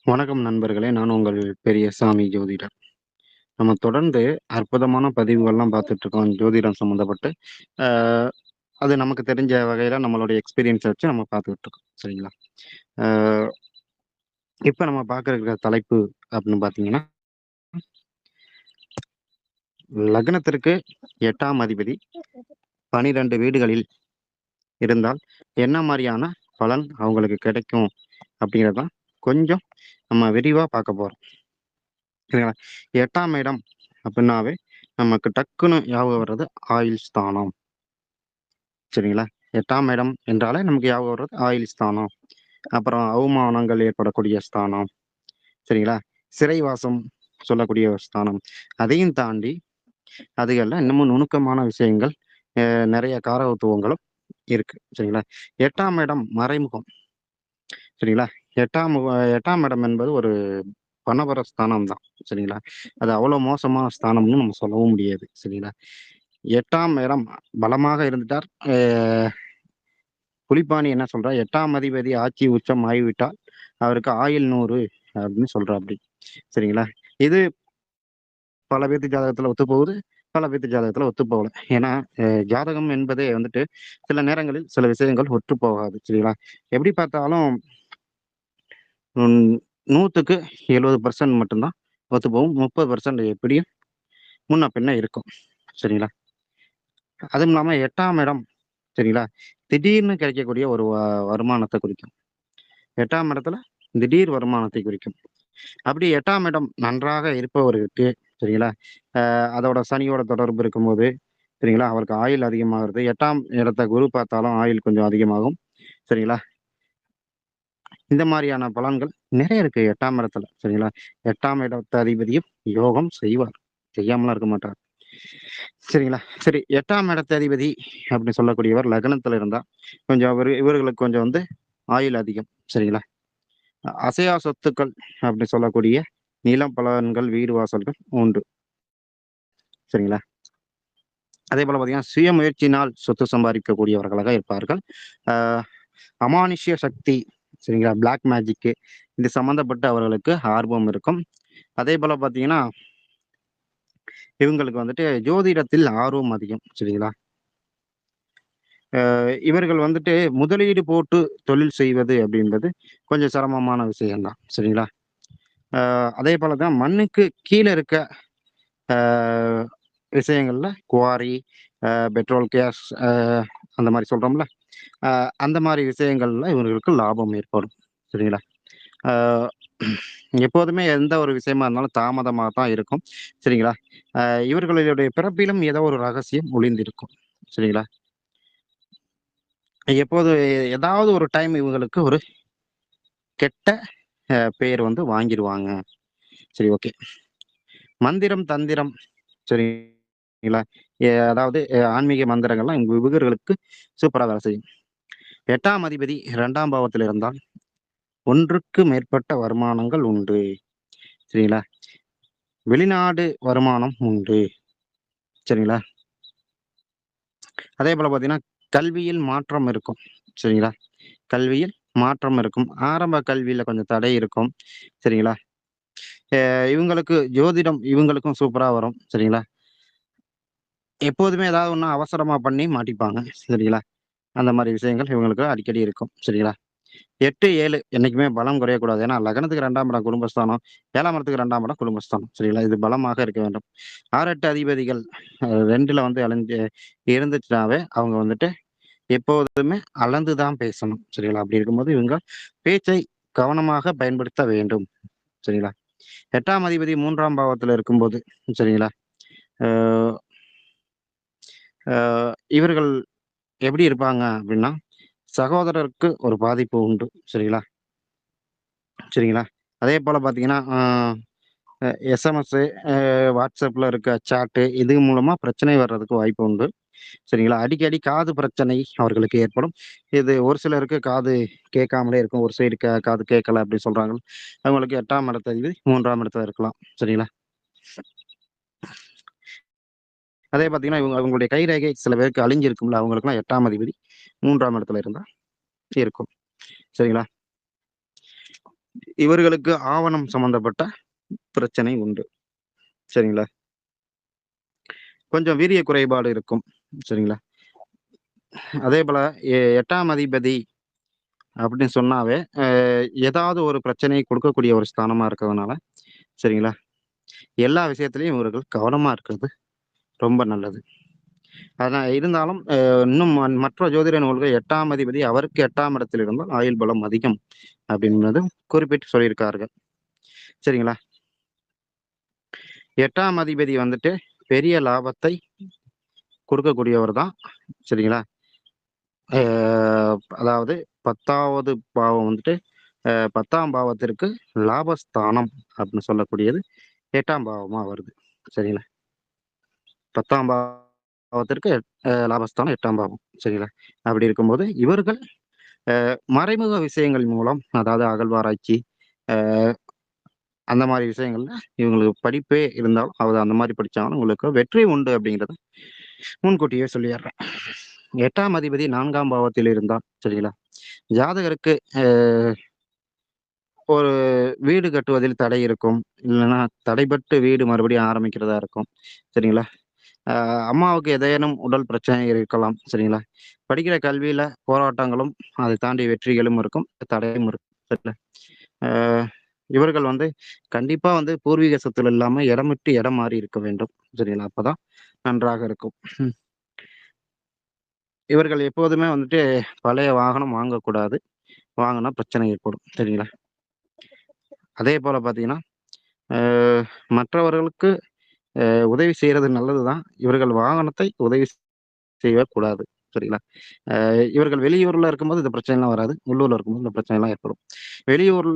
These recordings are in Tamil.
வணக்கம் நண்பர்களே! நான் உங்கள் பெரியசாமி ஜோதிடர். நம்ம தொடர்ந்து அற்புதமான பதிவுகள்லாம் பார்த்துட்ருக்கோம் ஜோதிடம் சம்மந்தப்பட்டு. அ அது நமக்கு தெரிஞ்ச வகையில நம்மளுடைய எக்ஸ்பீரியன்ஸ வச்சு நம்ம பார்த்துக்கிட்டுருக்கோம். சரிங்களா? அ இப்ப நம்ம பார்க்க இருக்கிற தலைப்பு அப்படின்னு பார்த்தீங்கன்னா, லக்னத்திற்கு 8ஆம் அதிபதி 12 வீடுகளில் இருந்தால் என்ன மாரியான பலன் அவங்களுக்கு கிடைக்கும்? அப்படிங்கிறது தான் கொஞ்சம் நம்ம விரிவா பார்க்க போறோம். சரிங்களா? 8ஆம் இடம் அப்டின்னாவே நமக்கு டக்குனு ஞாபகம் வர்றது ஆயுள் ஸ்தானம். சரிங்களா? 8ஆம் இடம் என்றாலே நமக்கு ஞாபகம் வர்றது ஆயுள் ஸ்தானம். அப்புறம் அவமானங்கள் ஏற்படக்கூடிய ஸ்தானம். சரிங்களா? சிறைவாசம் சொல்லக்கூடிய ஒரு ஸ்தானம். அதையும் தாண்டி அதுகள்ல இன்னமும் நுணுக்கமான விஷயங்கள், அ நெறைய காரகத்துவங்களும் இருக்கு. சரிங்களா? 8ஆம் இடம் மறைமுகம். சரிங்களா? 8ஆம் இடம் என்பது ஒரு பணவர ஸ்தானம் தான். சரிங்களா? அது அவ்வளோ மோசமான ஸ்தானம்னு நம்ம சொல்லவும் முடியாது. சரிங்களா? 8ஆம் இடம் பலமாக இருந்துட்டார். புலிப்பாணி என்ன சொல்றார், 8ஆம் அதிபதி ஆட்சி உச்சம் ஆகிவிட்டால், அவருக்கு ஆயுள் 100 அப்படின்னு சொல்றாப்படி. சரிங்களா? இது பல பேத்து ஜாதகத்துல ஒத்துப்போகுது. பல பேத்து ஜாதகத்துல ஒத்துப்போகல. ஏன்னா, ஜாதகம் என்பதே வந்துட்டு சில நேரங்களில் சில விஷயங்கள் ஒற்றுப்போகாது. சரிங்களா? எப்படி பார்த்தாலும் ம் 100க்கு 70% மட்டும் தான் ஒத்துப்போகும். 30% எப்படியும் முன்ன பின்ன இருக்கும். சரிங்களா? அதுவும் இல்லாம 8ஆம் இடம் சரிங்களா? திடீர்னு கிடைக்கக்கூடிய ஒரு வருமானத்த குறிக்கும். 8ஆம் இடத்துல திடீர் வருமானத்தை குறிக்கும். அப்படி 8ஆம் இடம் நன்றாக இருப்பவருக்கு சரிங்களா? அதோட சனியோட தொடர்பு இருக்கும்போது சரிங்களா? அவருக்கு ஆயுள் அதிகமாகுறது. 8ஆம் இடத்த குரு பார்த்தாலும் ஆயுள் கொஞ்சம் அதிகமாகும். சரிங்களா? இந்த மாரியான பலன்கள் நெறைய இருக்கு 8ஆம் இடத்துல. சரிங்களா? 8ஆம் இடத்து அதிபதியும் யோகம் செய்வார். செய்யாமலாம் இருக்க மாட்டார். சரிங்களா? சரி 8ஆம் இடத்து அதிபதி அப்படின்னு சொல்லக்கூடியவர் லக்னத்துல இருந்தா, கொஞ்சம் இவர்களுக்கு கொஞ்சம் வந்து ஆயுள் அதிகம். சரிங்களா? அசையா சொத்துக்கள் அப்படி சொல்லக்கூடிய நிலம், பலன்கள், வீடு வாசல்கள் உண்டு. சரிங்களா? அதேபோல பார்த்தீங்கன்னா, சுய முயற்சியினால் சொத்து சம்பாதிக்கக்கூடியவர்களாக இருப்பார்கள். அ அமானுஷ்ய சக்தி சரிங்களா? பிளாக் மேஜிக்கு இது சம்மந்தப்பட்ட அவர்களுக்கு ஆர்வம் இருக்கும். அதேபோல பார்த்தீங்கன்னா, இவங்களுக்கு வந்துட்டு ஜோதிடத்தில் ஆர்வம் அதிகம். சரிங்களா? இவர்கள் வந்துட்டு முதலீடு போட்டு தொழில் செய்வது அப்படின்றது கொஞ்சம் சிரமமான விஷயம் தான். சரிங்களா? அதேபோல தான் மண்ணுக்கு கீழ இருக்க அ விஷயங்கள்ல குவாரி, பெட்ரோல், கேஸ் அந்த மாரி சொல்றோம்ல. அ அந்த மாரி விஷயங்கள்ல இவர்களுக்கு லாபம் ஏற்படும். சரிங்களா? அ எப்போதுமே எந்த ஒரு விஷயமா இருந்தாலும் தாமதமா தான் இருக்கும். சரிங்களா? அ இவர்களுடைய பிறப்பிலும் ஏதோ ஒரு ரகசியம் ஒளிந்திருக்கும். சரிங்களா? எப்போது ஏதாவது ஒரு டைம் இவங்களுக்கு ஒரு கெட்ட பேர் வந்து வாங்கிருவாங்க. சரி ஓகே. மந்திரம், தந்திரம் சரிங்களா? அதாவது ஆன்மீக மந்திரங்கள்லாம் இவர்களுக்கு சூப்பரா வேலை செய்யும். 8ஆம் அதிபதி 2ஆம் பாவத்தில் இருந்தால் 1க்கு மேற்பட்ட வருமானங்கள் உண்டு. சரிங்களா? வெளிநாடு வருமானம் உண்டு. சரிங்களா? அதேபோல பார்த்தீங்கன்னா, கல்வியில் மாற்றம் இருக்கும். சரிங்களா? கல்வியில் மாற்றம் இருக்கும். ஆரம்ப கல்வியில கொஞ்சம் தடை இருக்கும். சரிங்களா? இவங்களுக்கு ஜோதிடம் இவங்களுக்கும் சூப்பரா வரும். சரிங்களா? எப்போதுமே ஏதாவது ஒண்ணு அவசரமா பண்ணி மாட்டிப்பாங்க. சரிங்களா? அந்த மாரி விஷயங்கள் இவங்களுக்கு அடிக்கடி இருக்கும். சரிங்களா? 8, 7 என்னைக்குமே பலம் குறையக்கூடாது. ஏன்னா லக்னத்துக்கு 2ஆம் இடம் குடும்பஸ்தானம், 7ஆம் இடத்துக்கு 2ஆம் இடம் குடும்பஸ்தானம். சரிங்களா? இது பலமாக இருக்க வேண்டும். 6, 8 அதிபதிகள் 2ல வந்து இருந்துச்சுனாவே அவங்க வந்துட்டு எப்போதுமே அளந்து தான் பேசணும். சரிங்களா? அப்படி இருக்கும்போது இவங்க பேச்சை கவனமாக பயன்படுத்த வேண்டும். சரிங்களா? 8ஆம் அதிபதி 3ஆம் பாவத்துல இருக்கும்போது சரிங்களா? அ அ இவர்கள் எப்படி இருப்பாங்க அப்படின்னா, சகோதரருக்கு ஒரு பாதிப்பு உண்டு. சரிங்களா? சரிங்களா? அதேபோல பார்த்தீங்கன்னா, எஸ்எம்எஸ், WhatsAppல இருக்க சாட்டு இது மூலமா பிரச்சனை வர்றதுக்கு வாய்ப்பு உண்டு. சரிங்களா? அடிக்கடி காது பிரச்சனை அவர்களுக்கு ஏற்படும். இது ஒரு சிலருக்கு காது கேட்காமலே இருக்கும். ஒரு சைடு காது கேட்கல அப்படி சொல்றாங்க. அவங்களுக்கு 8ஆம் இடத்ததிபதி 3ஆம் இடத்துல இருக்கலாம். சரிங்களா? அதே பார்த்தீங்கன்னா, அவங்களுடைய கைரேகை சில பேருக்கு அழிஞ்சிருக்கும்ல, அவங்களுக்கெல்லாம் 8ஆம் அதிபதி 3ஆம் இடத்துல இருந்தா இருக்கும். சரிங்களா? இவர்களுக்கு ஆவணம் சம்பந்தப்பட்ட பிரச்சனை உண்டு. சரிங்களா? கொஞ்சம் வீரிய குறைபாடு இருக்கும். சரிங்களா? அதேபோல 8ஆம் அதிபதி அப்படின்னு சொன்னாவே, ஏதாவது ஒரு பிரச்சனையை கொடுக்கக்கூடிய ஒரு ஸ்தானமா இருக்கிறதுனால, சரிங்களா? எல்லா விஷயத்திலயும் இவர்கள் கவனமா இருக்கிறது ரொம்ப நல்லது. ஆனா இருந்தாலும் இன்னும் மற்ற ஜோதிட நூல்கள் 8ஆம் அதிபதி அவருக்கு 8ஆம் இடத்தில் இருந்தால் ஆயுள் பலம் அதிகம் அப்படின்றது குறிப்பிட்டு சொல்லியிருக்கார்கள். சரிங்களா? 8ஆம் அதிபதி வந்துட்டு பெரிய லாபத்தை கொடுக்கக்கூடியவர் தான். சரிங்களா? அ அதாவது 10வது பாவம் வந்துட்டு 10ஆம் பாவத்திற்கு லாபஸ்தானம் அப்படின்னு சொல்லக்கூடியது 8ஆம் பாவமா வருது. சரிங்களா? 10ஆம் பாவத்திற்கு லாபஸ்தானம் 8ஆம் பாவம். சரிங்களா? அப்படி இருக்கும்போது இவர்கள் மறைமுக விஷயங்கள் மூலம், அதாவது அகழ்வாராய்ச்சி, அ அந்த மாரி விஷயங்கள்ல இவங்களுக்கு படிப்பே இருந்தாலும், அந்த மாரி படிச்சாங்கன்னா உங்களுக்கு வெற்றி உண்டு அப்படிங்கிறத முன்கூட்டியே சொல்லிர்றேன். 8ஆம் அதிபதி 4ஆம் பாவத்தில் இருந்தால் சரிங்களா? ஜாதகருக்கு அ ஒரு வீடு கட்டுவதில் தடை இருக்கும். இல்லன்னா தடைபட்டு வீடு மறுபடியும் ஆரம்பிக்கிறதா இருக்கும். சரிங்களா? அ அம்மாவுக்கு ஏதேனும் உடல் பிரச்சனை இருக்கலாம். சரிங்களா? படிக்கிற கல்வியில போராட்டங்களும், அதை தாண்டி வெற்றிகளும் இருக்கும். தடையும் இருக்கும். சரிங்களா? அ இவர்கள் வந்து கண்டிப்பா வந்து பூர்வீக சொத்துல இல்லாம இடம் விட்டு இடம் மாறி இருக்க வேண்டும். சரிங்களா? அப்பதான் நன்றாக இருக்கும். ம். இவர்கள் எப்போதுமே வந்துட்டு பழைய வாகனம் வாங்கக்கூடாது. வாங்குனா பிரச்சனை ஏற்படும். சரிங்களா? அதேபோல பார்த்தீங்கன்னா, அ மற்றவர்களுக்கு உதவி செய்றது நல்லது தான். இவர்கள் வாகனத்தை உதவி செய்யவே கூடாது. சரிங்களா? இவர்கள் வெளியூர்ல இருக்கும்போது இந்த பிரச்சனைலாம் வராது. உள்ளூர்ல இருக்கும்போது இந்த பிரச்சனைலாம் ஏற்படும். வெளியூர்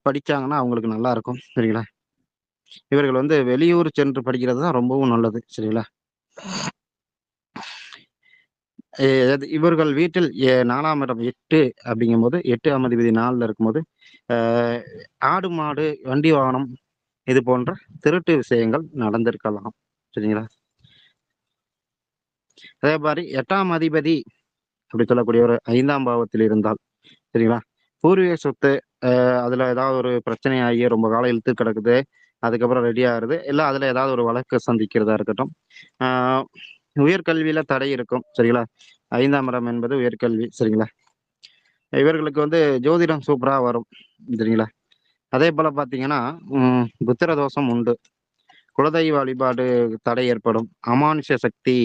படிச்சாங்கன்னா அவங்களுக்கு நல்லா இருக்கும். சரிங்களா? இவர்கள் வந்து வெளியூர் சென்று படிக்கிறது தான் ரொம்பவும் நல்லது. சரிங்களா? அது இவர்கள் வீட்டில் 4ஆம் இடம் 8 அப்படிங்கும்போது 8ஆம் அதிபதி 4ல இருக்கும்போது, அ ஆடு, மாடு, வண்டி வாகனம் இது போன்ற திருட்டு விஷயங்கள் நடந்திருக்கலாம். சரிங்களா? அதே மாரி 8ஆம் அதிபதி அப்படி சொல்லக்கூடிய ஒரு 5ஆம் பாவத்தில் இருந்தால், சரிங்களா? பூர்வீக சொத்து அதுல ஏதாவது ஒரு பிரச்சனையாகி ரொம்ப காலம் இழுத்து கிடக்குது. அதுக்கப்புறம் ரெடி ஆகுறது. இல்ல அதுல ஏதாவது ஒரு வழக்கு சந்திக்கிறதா இருக்கட்டும். ஆ உயர்கல்வியில தடை இருக்கும். சரிங்களா? 5ஆம் இடம் என்பது உயர்கல்வி. சரிங்களா? இவர்களுக்கு வந்து ஜோதிடம் சூப்பரா வரும். சரிங்களா? அதேபோல பார்த்தீங்கன்னா, புத்திர தோஷம் உண்டு. குலதெய்வ வழிபாடு தடை ஏற்படும். அமானுஷ்ய சக்தி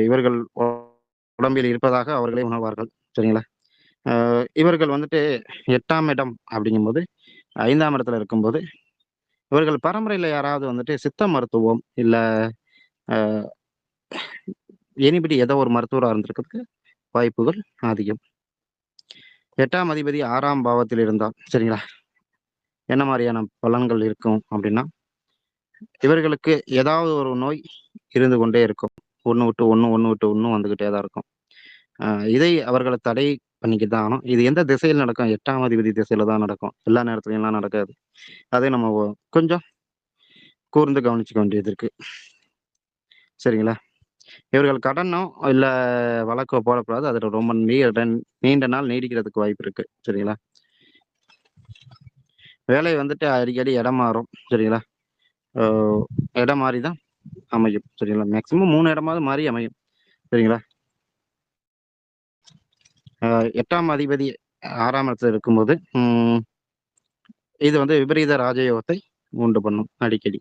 இவர்கள் உடம்பில் இருப்பதாக அவர்களே உணர்வார்கள். சரிங்களா? இவர்கள் வந்துட்டு 8ஆம் இடம் அப்படிங்கும்போது, 5ஆம் இடத்துல இருக்கும்போது, இவர்கள் பரம்பரையில யாராவது வந்துட்டு சித்த மருத்துவம், இல்ல அ எனிபடி ஏதோ ஒரு மருத்துவரா இருந்திருக்கிறதுக்கு வாய்ப்புகள் அதிகம். 8ஆம் அதிபதி 6ஆம் பாவத்தில் இருந்தால், சரிங்களா? என்ன மாரியான பலன்கள் இருக்கும் அப்படின்னா, இவர்களுக்கு ஏதாவது ஒரு நோய் இருந்து கொண்டே இருக்கும். ஒண்ணு விட்டு ஒண்ணு, ஒண்ணு விட்டு ஒண்ணு வந்துகிட்டே தான் இருக்கும். அ இதை அவர்கள தடை பண்ணிக்கிட்டு தான் ஆகணும். இது எந்த திசையில் நடக்கும்? 8ஆம் அதிபதி திசையில தான் நடக்கும். எல்லா நேரத்துலயும்லாம் நடக்காது. அதை நம்ம கொஞ்சம் கூர்ந்து கவனிச்சுக்க வேண்டியது இருக்கு. சரிங்களா? இவர்கள் கடனோ, இல்ல வழக்கோ போடக்கூடாது. அது ரொம்ப நீண்ட நாள் நீடிக்கிறதுக்கு வாய்ப்பு இருக்கு. சரிங்களா? வேலை வந்துட்டு அடிக்கடி இடம் மாறும். சரிங்களா? அ இடம் மாறி தான் அமையும். சரிங்களா? மேக்ஸிமம் 3 இடமாவது மாறி அமையும். சரிங்களா? 8ஆம் அதிபதி 6ஆம் இடத்துல இருக்கும்போது, இது வந்து விபரீத ராஜயோகத்தை உண்டு பண்ணும் அடிக்கடி.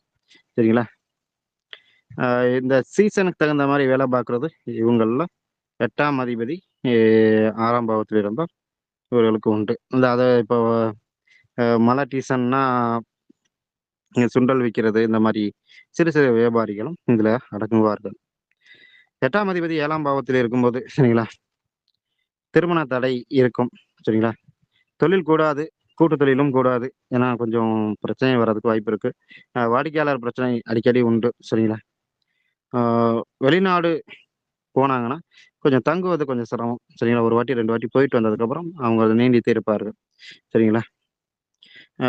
சரிங்களா? அ இந்த சீசனுக்கு தகுந்த மாரி வேலை பார்க்குறது இவங்கள்ல 8ஆம் அதிபதி எ 6ஆம் பாவத்தில் இருந்தால் இவர்களுக்கு உண்டு. இந்த அத இப்போ மழை சீசன்னா இங்க சுண்டல் விக்கிறது, இந்த மாரி சிறு சிறு வியாபாரிகளும் இதுல அடங்குவார்கள். 8ஆம் அதிபதி 7ஆம் பாவத்தில் இருக்கும்போது சரிங்களா, திருமண தடை இருக்கும். சரிங்களா, தொழில் கூடாது, கூட்டு தொழிலும் கூடாது. ஏன்னா கொஞ்சம் பிரச்சனை வர்றதுக்கு வாய்ப்பு இருக்கு. வாடிக்கையாளர் பிரச்சனை அடிக்கடி உண்டு. சரிங்களா, ஆ வெளிநாடு போனாங்கன்னா, கொஞ்சம் தங்குவது கொஞ்சம் சிரமம். சரிங்களா, 1 வாட்டி 2 வாட்டி போயிட்டு வந்ததுக்கப்புறம் அவங்க அத நீடித்து இருப்பார்கள். சரிங்களா, ஆ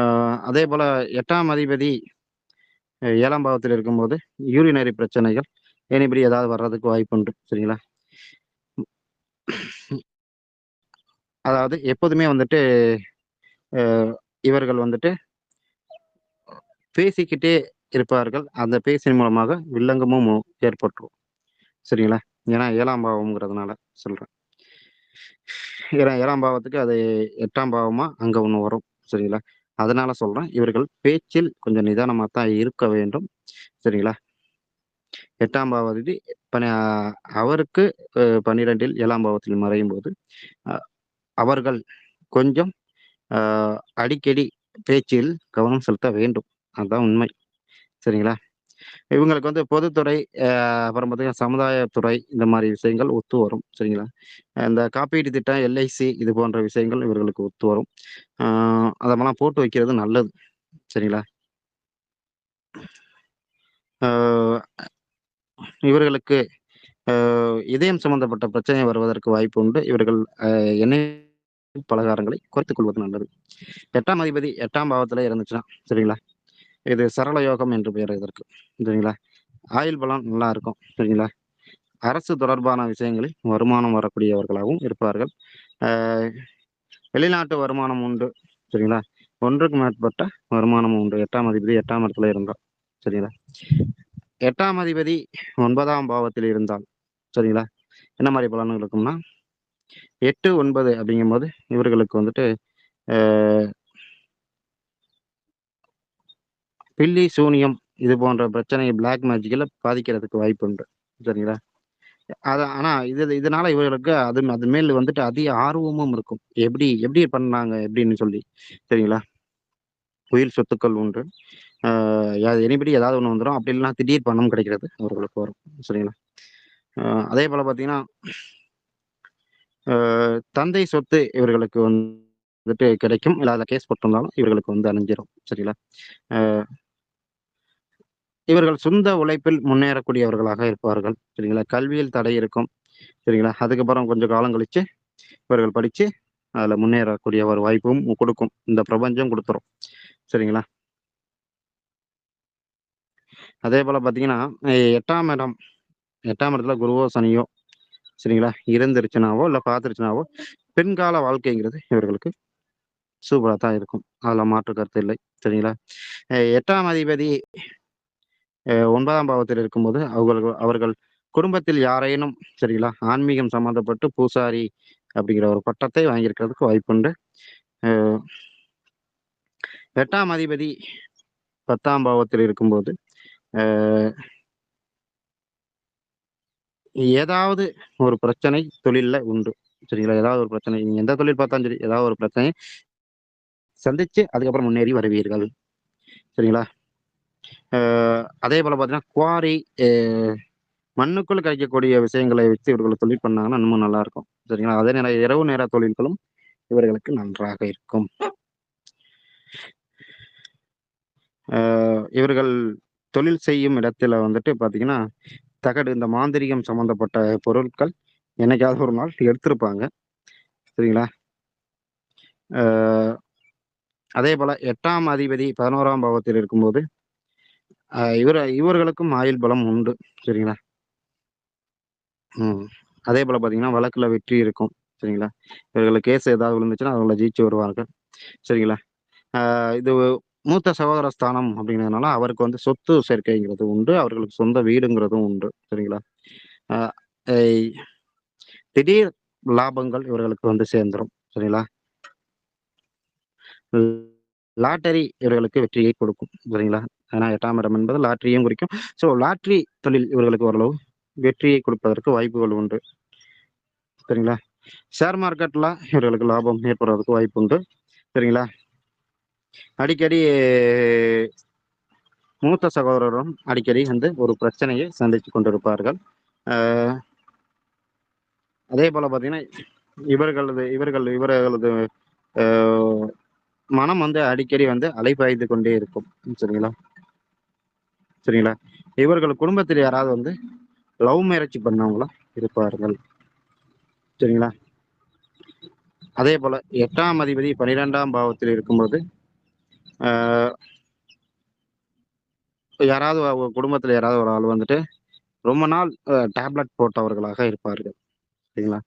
அதேபோல 8ஆம் அதிபதி 7ஆம் பாவத்தில் இருக்கும்போது, யூரினரி பிரச்சனைகள், ஏனிபடி ஏதாவது வர்றதுக்கு வாய்ப்புண்டு. சரிங்களா? அதாவது எப்போதுமே வந்துட்டு இவர்கள் வந்துட்டு பேசிக்கிட்டே இருப்பார்கள். அந்த பேச்சின் மூலமாக வில்லங்கமும் ஏற்பட்டுரும். சரிங்களா? ஏன்னா 7ஆம் பாவம்ங்கிறதுனால சொல்றேன். ஏன்னா 7ஆம் பாவத்துக்கு அது 8ஆம் பாவமா அங்க ஒண்ணு வரும். சரிங்களா? அதனால சொல்றேன். இவர்கள் பேச்சில் கொஞ்சம் நிதானமா தான் இருக்க வேண்டும். சரிங்களா? 8ஆம் பாவாதிபதி பன அவருக்கு 12ல் 7ஆம் பாவத்தில் மறையும்போது, அ அவர்கள் கொஞ்சம் அ அடிக்கடி பேச்சில் கவனம் செலுத்த வேண்டும். அதுதான் உண்மை. சரிங்களா? இவங்களுக்கு வந்து பொதுத்துறை, அ அப்புறம் பார்த்தீங்கன்னா சமுதாயத்துறை இந்த மாரி விஷயங்கள் ஒத்து வரும். சரிங்களா? இந்த காப்பீட்டு திட்டம், எல்ஐசி இது போன்ற விஷயங்கள் இவர்களுக்கு ஒத்து வரும். அ அதெல்லாம் போட்டு வைக்கிறது நல்லது. சரிங்களா? அ இவர்களுக்கு அ இதயம் சம்பந்தப்பட்ட பிரச்சனை வருவதற்கு வாய்ப்பு உண்டு. இவர்கள் அ எண்ணெய் பலகாரங்களை குறைத்துக் கொள்வது நல்லது. 8ஆம் அதிபதி 8ஆம் பாவத்திலே இருந்துச்சுன்னா, சரிங்களா? இது சரள யோகம் என்று பெயர் இதற்கு. சரிங்களா? ஆயுள் பலம் நல்லா இருக்கும். சரிங்களா? அரசு தொடர்பான விஷயங்களில் வருமானம் வரக்கூடியவர்களாகவும் இருப்பார்கள். அ வெளிநாட்டு வருமானம் உண்டு. சரிங்களா? 1க்கு மேற்பட்ட வருமானம் உண்டு. 8ஆம் அதிபதி 8ஆம் இடத்துல இருந்தா. சரிங்களா? 8ஆம் அதிபதி 9ஆம் பாவத்தில் இருந்தால், சரிங்களா? என்ன மாரி பலன்கள் இருக்கும்னா, 8, 9 அப்படிங்கும்போது இவர்களுக்கு வந்துட்டு அ பில்லி, சூனியம் இது போன்ற பிரச்சனை பிளாக் மேஜிக்ல பாதிக்கிறதுக்கு வாய்ப்புண்டு. சரிங்களா? ஆனா இதனால இவர்களுக்கு அது மேல் வந்துட்டு அதிக ஆர்வமும் இருக்கும். எப்படி எப்படி பண்ணாங்க எப்படின்னு சொல்லி. சரிங்களா? உயிர் சொத்துக்கள் உண்டு. ஆ எனிபடி ஏதாவது ஒண்ணு வந்துரும். அப்படி இல்லன்னா திடீர் பணம் கிடைக்கிறது அவர்களுக்கு வரும். சரிங்களா? அ அதேபோல பார்த்தீங்கன்னா, அ தந்தை சொத்து இவர்களுக்கு வந்துட்டு கிடைக்கும். இல்ல அதுல கேஸ் போட்டிருந்தாலும் இவர்களுக்கு வந்து அணிஞ்சிரும். சரிங்களா? அ இவர்கள் சொந்த உழைப்பில் முன்னேறக்கூடியவர்களாக இருப்பார்கள். சரிங்களா? கல்வியில் தடை இருக்கும். சரிங்களா? அதுக்கப்புறம் கொஞ்சம் காலம் கழிச்சு இவர்கள் படிச்சு, அதுல முன்னேறக்கூடிய ஒரு வாய்ப்பும் குடுக்கும். இந்த பிரபஞ்சம் குடுத்துரும். சரிங்களா? அதேபோல பார்த்தீங்கன்னா, 8ஆம் இடம் 8ஆம் இடத்துல குருவோ, சனியோ சரிங்களா? இருந்துருச்சுனாவோ, இல்ல பார்த்துருச்சுனாவோ, பின்கால வாழ்க்கைங்கிறது இவர்களுக்கு சூப்பரா தான் இருக்கும். அதுல மாற்று கருத்து இல்லை. சரிங்களா? 8ஆம் அதிபதி 9ஆம் பாவத்தில் இருக்கும்போது, அவர்கள் குடும்பத்தில் யாரேனும் சரிங்களா? ஆன்மீகம் சம்மந்தப்பட்டு பூசாரி அப்படிங்கிற ஒரு பட்டத்தை வாங்கியிருக்கிறதுக்கு வாய்ப்புண்டு. அ 8ஆம் அதிபதி 10ஆம் பாவத்தில் இருக்கும்போது, அ ஏதாவது ஒரு பிரச்சனை தொழில்ல உண்டு. சரிங்களா? ஏதாவது ஒரு பிரச்சனை. நீங்க எந்த தொழில் பார்த்தாலும் சரி, ஏதாவது ஒரு பிரச்சனைய சந்திச்சு, அதுக்கப்புறம் முன்னேறி வருவீர்கள். சரிங்களா? அ அதேபோல பார்த்தீங்கன்னா, குவாரி அ மண்ணுக்குள் கிடைக்கக்கூடிய விஷயங்களை வச்சு இவர்கள் தொழில் பண்ணாங்கன்னா, இன்னமும் நல்லாருக்கும். சரிங்களா? அதே நேரம் இரவு நேர தொழில்களும் இவர்களுக்கு நன்றாக இருக்கும். அ இவர்கள் தொழில் செய்யும் இடத்துல வந்துட்டு பார்த்தீங்கன்னா, தகடு இந்த மாந்திரீகம் சம்மந்தப்பட்ட பொருட்கள் என்னைக்காவது ஒரு நாள் எடுத்திருப்பாங்க. சரிங்களா? அ அதேபோல 8ஆம் அதிபதி 11ஆம் பாவத்தில் இருக்கும்போது, இவர்களுக்கும் ஆயுள் பலம் உண்டு. சரிங்களா? ம். அதேபோல பார்த்தீங்கன்னா, வழக்குல வெற்றி இருக்கும். சரிங்களா? இவர்களுக்கு கேஸ் ஏதாவது விழுந்துச்சுன்னா, அதுல ஜெயிச்சு வருவார்கள். சரிங்களா? இது மூத்த சகோதர ஸ்தானம் அப்படிங்கிறதுனால, அவருக்கு வந்து சொத்து சேர்க்கைங்கிறது உண்டு. அவர்களுக்கு சொந்த வீடுங்கிறதும் உண்டு. சரிங்களா? அ ஐ திடீர் லாபங்கள் இவர்களுக்கு வந்து சேர்ந்துரும். சரிங்களா? ல் லாட்டரி இவர்களுக்கு வெற்றியை கொடுக்கும். சரிங்களா? ஏன்னா 8ஆம் இடம் என்பது லாட்டரியும் குறிக்கும். ஸோ லாட்டரி தொழில் இவர்களுக்கு ஓரளவு வெற்றியை கொடுப்பதற்கு வாய்ப்புகள் உண்டு. சரிங்களா? ஷேர் மார்க்கெட்ல இவர்களுக்கு லாபம் ஏற்படுவதற்கு வாய்ப்பு உண்டு. சரிங்களா? அடிக்கடி மூத்த சகோதரரும் அடிக்கடி வந்து ஒரு பிரச்சனையை சந்தித்துக் கொண்டிருப்பார்கள். அ அதேபோல பார்த்தீங்கன்னா, இவர்களது அ மனம் வந்து அடிக்கடி வந்து அலைபாய்ந்து கொண்டே இருக்கும். சரிங்களா? சரிங்களா? இவர்கள் குடும்பத்தில் யாராவது வந்து லவ் மேரேஜ் பண்ணவங்களா இருப்பார்கள். சரிங்களா? அதேபோல 8ஆம் அதிபதி 12ஆம் பாவத்தில் இருக்கும்போது, அ யாராவது அவங்க குடும்பத்தில யாராவது ஒரு ஆள் வந்துட்டு ரொம்ப நாள் டேப்லெட் போட்டவர்களாக இருப்பார்கள். சரிங்களா?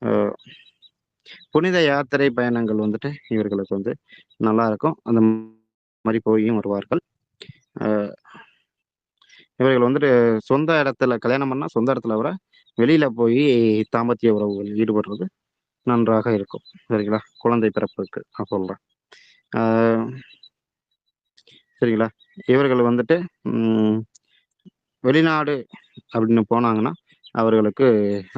அ புனித யாத்திரை பயணங்கள் வந்துட்டு இவர்களுக்கு வந்து நல்லா இருக்கும். அந்த மாரி போயும் வருவார்கள். அ இவர்கள் வந்துட்டு சொந்த இடத்துல கல்யாணம் பண்ணா சொந்த இடத்துல விட, வெளியில போயி தாம்பத்திய உறவுகளில் ஈடுபடுறது நன்றாக இருக்கும். சரிங்களா? குழந்தை பிறப்புக்கு நான் சொல்றேன். ஆ சரிங்களா? இவர்கள் வந்துட்டு ம் வெளிநாடு அப்படின்னு போனாங்கன்னா, அவர்களுக்கு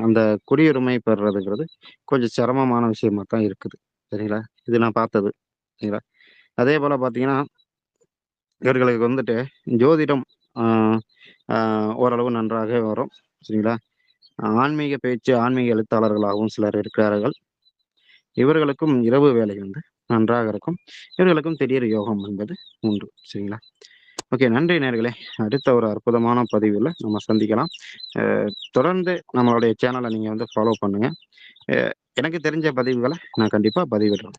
அந்த குடியுரிமை பெறுறதுங்கிறது கொஞ்சம் சிரமமான விஷயமா தான் இருக்குது. சரிங்களா? இது நான் பார்த்தது. சரிங்களா? அதேபோல பார்த்தீங்கன்னா, இவர்களுக்கு வந்துட்டு ஜோதிடம் ஆ ஆ ஓரளவு நன்றாக வரும். சரிங்களா? ஆன்மீக பேச்சு, ஆன்மீக எழுத்தாளர்களாகவும் சிலர் இருக்கிறார்கள். இவர்களுக்கும் இரவு வேலை வந்து நன்றாக இருக்கும். இவர்களுக்கும் திடீர் யோகம் என்பது உண்டு. சரிங்களா? ஓகே. நன்றி நேயர்களே. அடுத்த ஒரு அற்புதமான பதிவுல நம்ம சந்திக்கலாம். அ தொடர்ந்து நம்மளுடைய சேனல நீங்க வந்து ஃபாலோ பண்ணுங்க. அ எனக்கு தெரிஞ்ச பதிவுகள நான் கண்டிப்பா பதிவிடுறேன்.